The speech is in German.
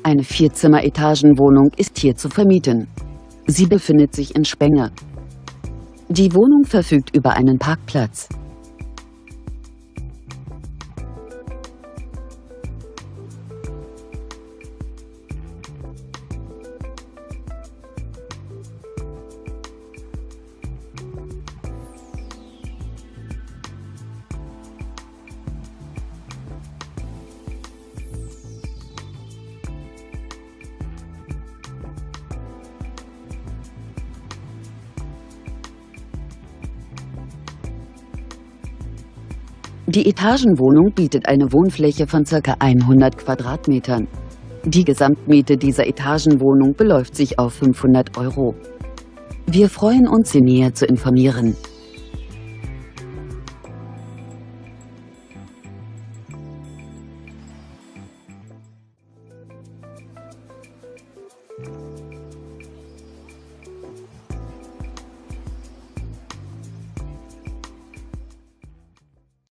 Eine 4-Zimmer-Etagenwohnung ist hier zu vermieten. Sie befindet sich in Spenge. Die Wohnung verfügt über einen Parkplatz. Die Etagenwohnung bietet eine Wohnfläche von ca. 100 Quadratmetern. Die Gesamtmiete dieser Etagenwohnung beläuft sich auf 500 €. Wir freuen uns, Sie näher zu informieren.